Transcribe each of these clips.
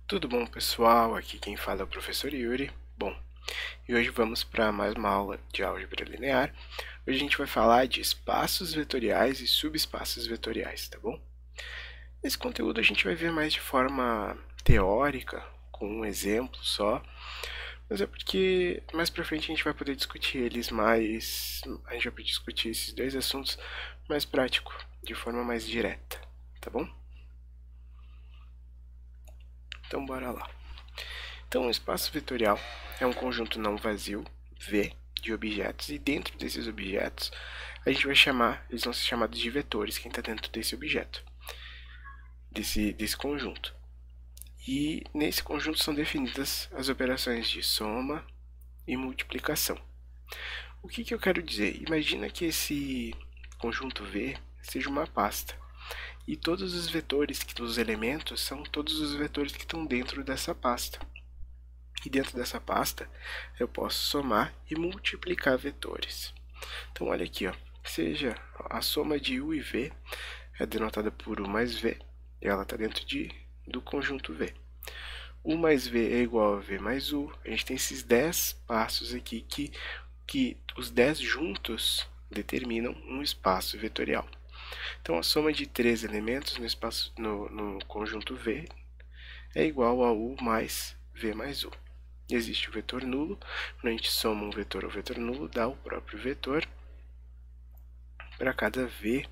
Tudo bom, pessoal? Aqui quem fala é o professor Yuri. Bom, e hoje vamos para mais uma aula de álgebra linear. Hoje a gente vai falar de espaços vetoriais e subespaços vetoriais, tá bom? Nesse conteúdo a gente vai ver mais de forma teórica, com um exemplo só, mas é porque mais para frente a gente vai poder discutir eles mais, a gente vai poder discutir esses dois assuntos mais prático, de forma mais direta, tá bom? Então bora lá. Então, um espaço vetorial é um conjunto não vazio, V, de objetos, e dentro desses objetos, a gente vai chamar, eles vão ser chamados de vetores, quem está dentro desse objeto, desse conjunto. E nesse conjunto são definidas as operações de soma e multiplicação. O que eu quero dizer? Imagina que esse conjunto V seja uma pasta, e todos os vetores dos elementos são todos os vetores que estão dentro dessa pasta. E dentro dessa pasta eu posso somar e multiplicar vetores. Então olha aqui, ó, seja a soma de U e V é denotada por U mais V, e ela está dentro do conjunto V. U mais V é igual a V mais U. A gente tem esses 10 passos aqui que os 10 juntos determinam um espaço vetorial. Então a soma de 3 elementos no conjunto V é igual a U mais V mais U. Existe o vetor nulo, quando a gente soma um vetor ao vetor nulo, dá o próprio vetor para cada V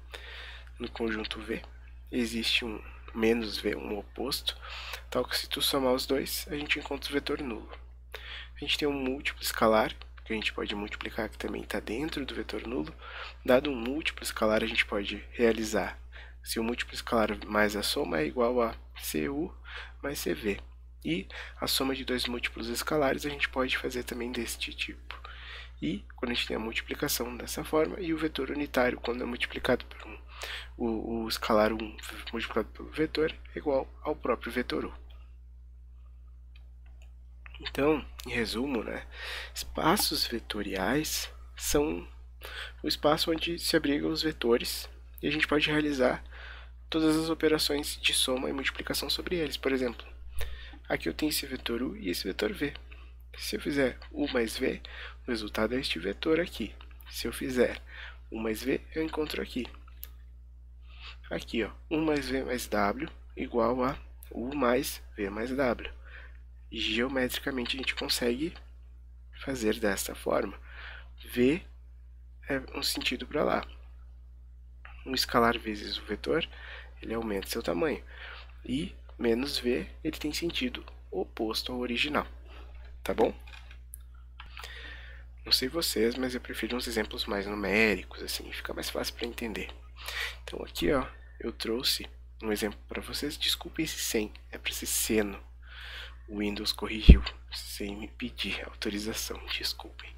no conjunto V. Existe um menos V, um oposto, tal que se tu somar os dois, a gente encontra o vetor nulo. A gente tem um múltiplo escalar, que a gente pode multiplicar, que também está dentro do vetor nulo. Dado um múltiplo escalar, a gente pode realizar se o múltiplo escalar mais a soma é igual a CU mais CV. E a soma de dois múltiplos escalares a gente pode fazer também deste tipo. E quando a gente tem a multiplicação dessa forma, e o vetor unitário, quando é multiplicado por o escalar 1 multiplicado pelo vetor, é igual ao próprio vetor U. Então, em resumo, espaços vetoriais são o espaço onde se abrigam os vetores, e a gente pode realizar todas as operações de soma e multiplicação sobre eles. Por exemplo, aqui eu tenho esse vetor U e esse vetor V. Se eu fizer U mais V, o resultado é este vetor aqui. Se eu fizer U mais V, eu encontro aqui. Aqui, ó, U mais V mais W igual a U mais V mais W. E geometricamente a gente consegue fazer desta forma. V é um sentido para lá. Um escalar vezes o vetor, ele aumenta seu tamanho. E menos V, ele tem sentido oposto ao original. Tá bom? Não sei vocês, mas eu prefiro uns exemplos mais numéricos, assim, fica mais fácil para entender. Então aqui, ó, eu trouxe um exemplo para vocês. Desculpe esse 100, é para ser seno. O Windows corrigiu, sem me pedir autorização, desculpem.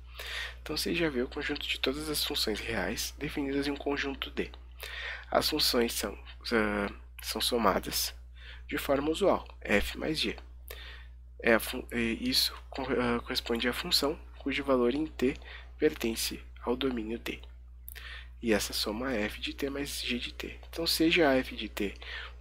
Então você já vê o conjunto de todas as funções reais definidas em um conjunto D. As funções são somadas de forma usual, f mais g. Isso corresponde à função cujo valor em t pertence ao domínio D. E essa soma é f de t mais g de t. Então, seja a f de t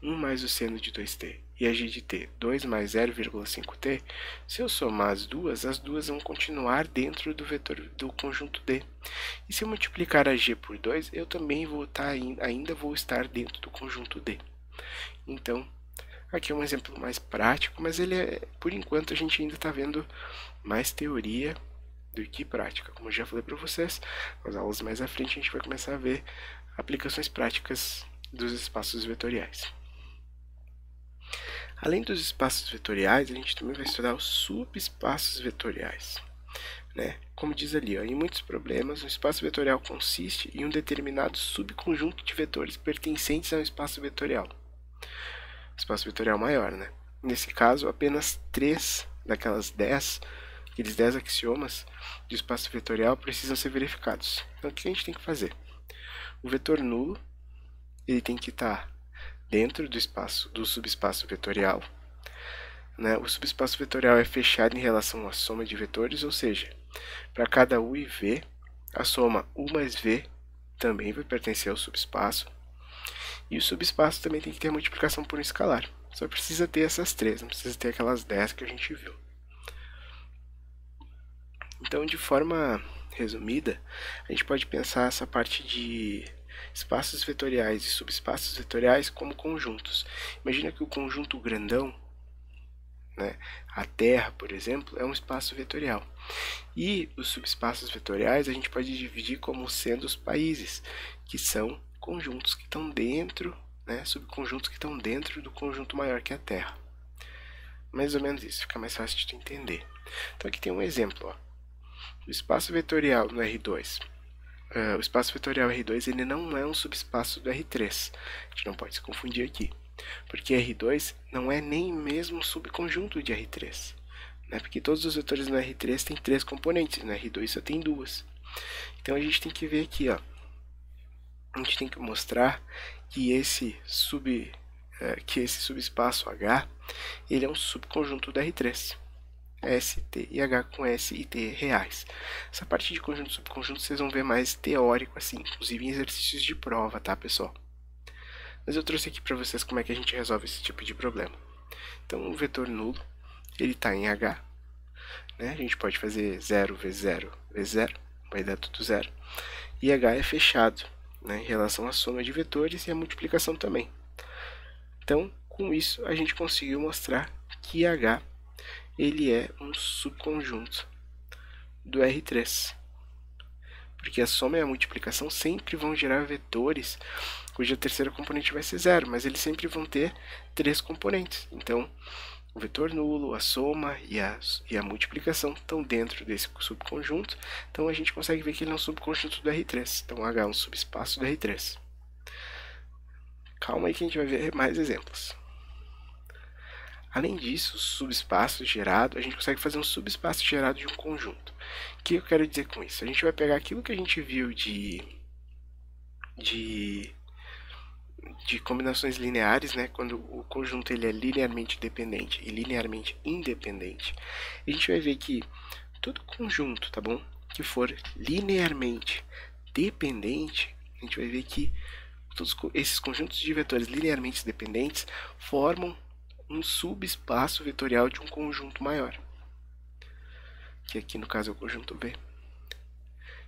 1 mais o seno de 2t e a g de t 2 mais 0,5t, se eu somar as duas vão continuar dentro do vetor do conjunto D. E se eu multiplicar a g por 2, eu também ainda vou estar dentro do conjunto D. Então, aqui é um exemplo mais prático, mas por enquanto a gente ainda está vendo mais teoria do que prática. Como eu já falei para vocês, nas aulas mais à frente a gente vai começar a ver aplicações práticas dos espaços vetoriais. Além dos espaços vetoriais, a gente também vai estudar os subespaços vetoriais. Como diz ali, ó, em muitos problemas, um espaço vetorial consiste em um determinado subconjunto de vetores pertencentes a um espaço vetorial. Espaço vetorial maior, Nesse caso, apenas 3 daquelas 10, aqueles 10 axiomas de espaço vetorial precisam ser verificados. Então, o que a gente tem que fazer? O vetor nulo, ele tem que estar dentro do subespaço vetorial. O subespaço vetorial é fechado em relação à soma de vetores, ou seja, para cada U e V, a soma U mais V também vai pertencer ao subespaço. E o subespaço também tem que ter multiplicação por um escalar. Só precisa ter essas 3, não precisa ter aquelas 10 que a gente viu. Então, de forma resumida, a gente pode pensar essa parte de espaços vetoriais e subespaços vetoriais como conjuntos. Imagina que o conjunto grandão, né, a Terra, por exemplo, é um espaço vetorial. E os subespaços vetoriais a gente pode dividir como sendo os países, que são conjuntos que estão dentro, né, subconjuntos que estão dentro do conjunto maior que a Terra. Mais ou menos isso, fica mais fácil de tu entender. Então aqui tem um exemplo, ó. O espaço vetorial no R2. O espaço vetorial R2 ele não é um subespaço do R3. A gente não pode se confundir aqui. Porque R2 não é nem mesmo um subconjunto de R3. Né? Porque todos os vetores no R3 têm 3 componentes, no R2 só tem 2. Então a gente tem que ver aqui, ó. A gente tem que mostrar que esse subespaço H ele é um subconjunto do R3. S, T e H com S e T reais. Essa parte de conjunto e subconjunto vocês vão ver mais teórico assim, inclusive em exercícios de prova, tá, pessoal? Mas eu trouxe aqui para vocês como é que a gente resolve esse tipo de problema. Então, o vetor nulo, ele está em H, né? A gente pode fazer 0 vezes 0 vezes 0, vai dar tudo 0. E H é fechado, né, em relação à soma de vetores e à multiplicação também. Então, com isso, a gente conseguiu mostrar que H ele é um subconjunto do R3. Porque a soma e a multiplicação sempre vão gerar vetores cuja terceira componente vai ser 0, mas eles sempre vão ter 3 componentes. Então, o vetor nulo, a soma e a multiplicação estão dentro desse subconjunto. Então, a gente consegue ver que ele é um subconjunto do R3. Então, H é um subespaço do R3. Calma aí que a gente vai ver mais exemplos. Além disso, o subespaço gerado, a gente consegue fazer um subespaço gerado de um conjunto. O que eu quero dizer com isso? A gente vai pegar aquilo que a gente viu de combinações lineares, né? Quando o conjunto ele é linearmente dependente e linearmente independente. A gente vai ver que todo conjunto, tá bom? Que for linearmente dependente, a gente vai ver que todos esses conjuntos de vetores linearmente dependentes formam um subespaço vetorial de um conjunto maior, que aqui no caso é o conjunto V.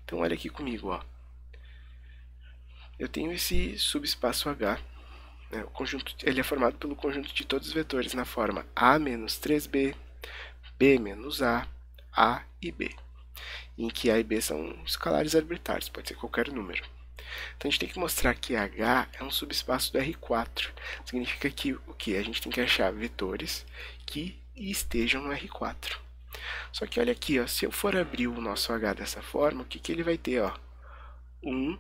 Então olha aqui comigo, ó. Eu tenho esse subespaço H, né? O conjunto ele é formado pelo conjunto de todos os vetores na forma A menos 3B, B menos A e B, em que A e B são escalares arbitrários, pode ser qualquer número. Então a gente tem que mostrar que H é um subespaço do R4. Significa que o que? A gente tem que achar vetores que estejam no R4. Só que olha aqui, ó, se eu for abrir o nosso H dessa forma, o que, que ele vai ter? Ó? 1,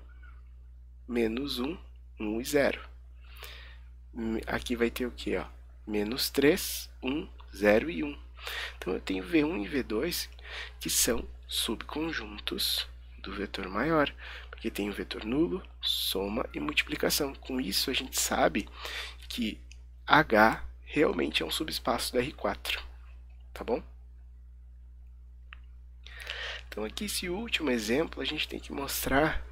menos 1, 1 e 0. Aqui vai ter o que? Ó? Menos 3, 1, 0 e 1. Então eu tenho V1 e V2 que são subconjuntos do vetor maior, porque tem o vetor nulo, soma e multiplicação. Com isso a gente sabe que H realmente é um subespaço do R4, tá bom? Então aqui esse último exemplo a gente tem que mostrar,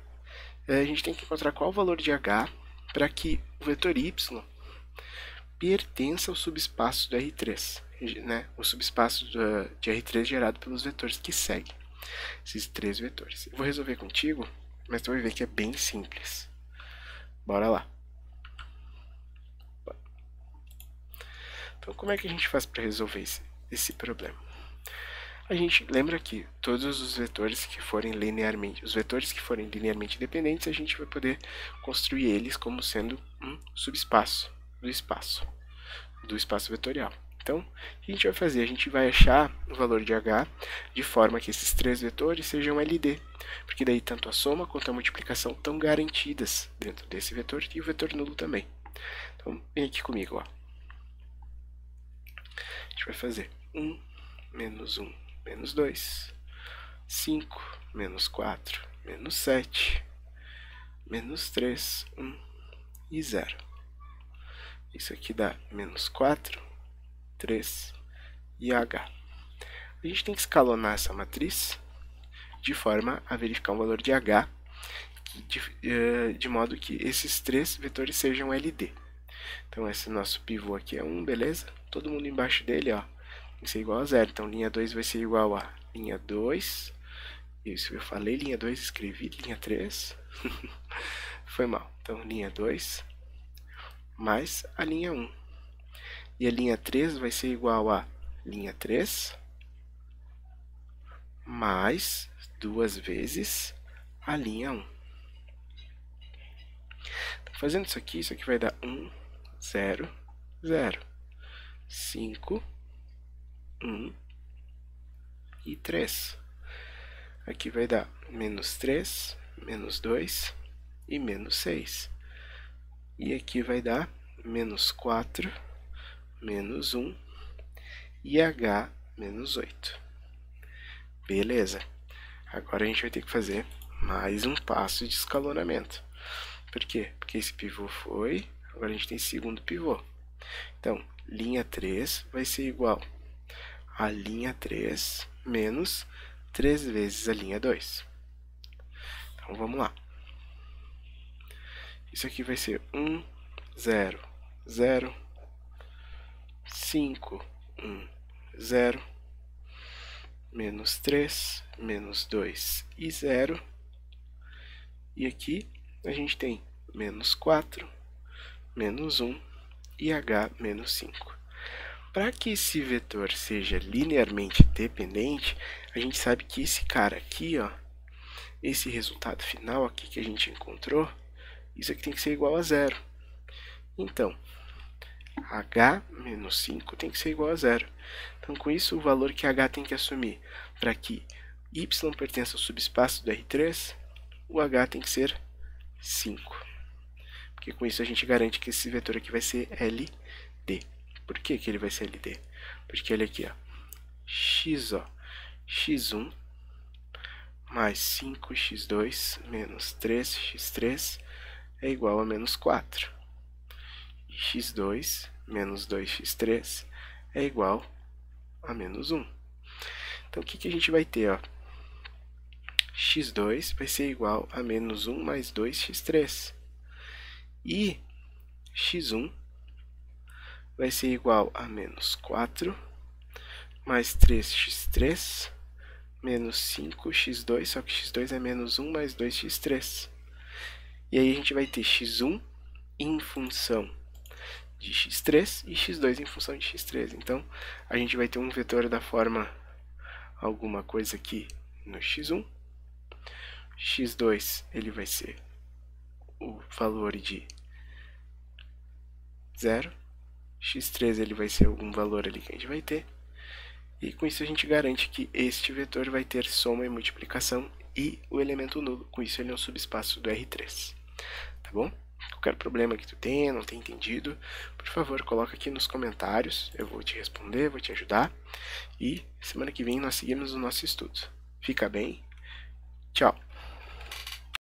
a gente tem que encontrar qual o valor de H para que o vetor Y pertença ao subespaço do R3, né? O subespaço de R3 gerado pelos vetores que seguem. Esses 3 vetores. Eu vou resolver contigo, mas tu vai ver que é bem simples. Bora lá. Então, como é que a gente faz para resolver esse problema? A gente lembra que todos os vetores que forem linearmente, dependentes, a gente vai poder construir eles como sendo um subespaço do espaço vetorial. Então, o que a gente vai fazer? A gente vai achar o valor de H de forma que esses 3 vetores sejam LD, porque daí tanto a soma quanto a multiplicação estão garantidas dentro desse vetor e o vetor nulo também. Então, vem aqui comigo, ó. A gente vai fazer 1 menos 1 menos 2, 5 menos 4 menos 7, menos 3, 1 e 0. Isso aqui dá menos 4, 3 e H. A gente tem que escalonar essa matriz de forma a verificar um valor de H de modo que esses 3 vetores sejam LD. Então esse nosso pivô aqui é 1, beleza? Todo mundo embaixo dele, ó, tem que ser igual a 0. Então linha 2 vai ser igual a linha 2. Isso, eu falei linha 2, escrevi linha 3. Foi mal. Então linha 2 mais a linha 1. E a linha 3 vai ser igual a linha 3 mais 2 vezes a linha 1. Então, fazendo isso aqui vai dar 1, 0, 0, 5, 1 e 3. Aqui vai dar menos 3, menos 2 e menos 6. E aqui vai dar menos 4, menos 1 e H menos 8. Beleza. Agora a gente vai ter que fazer mais um passo de escalonamento. Por quê? Porque esse pivô foi, agora a gente tem segundo pivô. Então, linha 3 vai ser igual a linha 3 menos 3 vezes a linha 2. Então, vamos lá. Isso aqui vai ser 1, 0, 0, 5, 1, 0, menos 3, menos 2 e 0. E aqui a gente tem menos 4, menos 1 e H menos 5. Para que esse vetor seja linearmente dependente, a gente sabe que esse cara aqui, ó, esse resultado final aqui que a gente encontrou, isso aqui tem que ser igual a 0. Então, H menos 5 tem que ser igual a 0. Então, com isso, o valor que H tem que assumir para que y pertença ao subespaço do R3, o H tem que ser 5. Porque com isso a gente garante que esse vetor aqui vai ser LD. Por que ele vai ser LD? Porque ele aqui, ó, x, ó, x1 mais 5x2 menos 3x3 é igual a menos 4. E x2 menos 2x3 é igual a menos 1. Então, o que a gente vai ter? Ó? x2 vai ser igual a menos 1 mais 2x3. E x1 vai ser igual a menos 4 mais 3x3 menos 5x2, só que x2 é menos 1 mais 2x3. E aí a gente vai ter x1 em função de x3 e x2 em função de x3. Então, a gente vai ter um vetor da forma alguma coisa aqui no x1. x2 ele vai ser o valor de 0. x3 ele vai ser algum valor ali que a gente vai ter. E com isso a gente garante que este vetor vai ter soma e multiplicação e o elemento nulo. Com isso ele é um subespaço do R3. Tá bom? Qualquer problema que tu tenha, não tenha entendido, por favor, coloca aqui nos comentários. Eu vou te responder, vou te ajudar. E semana que vem nós seguimos o nosso estudo. Fica bem. Tchau.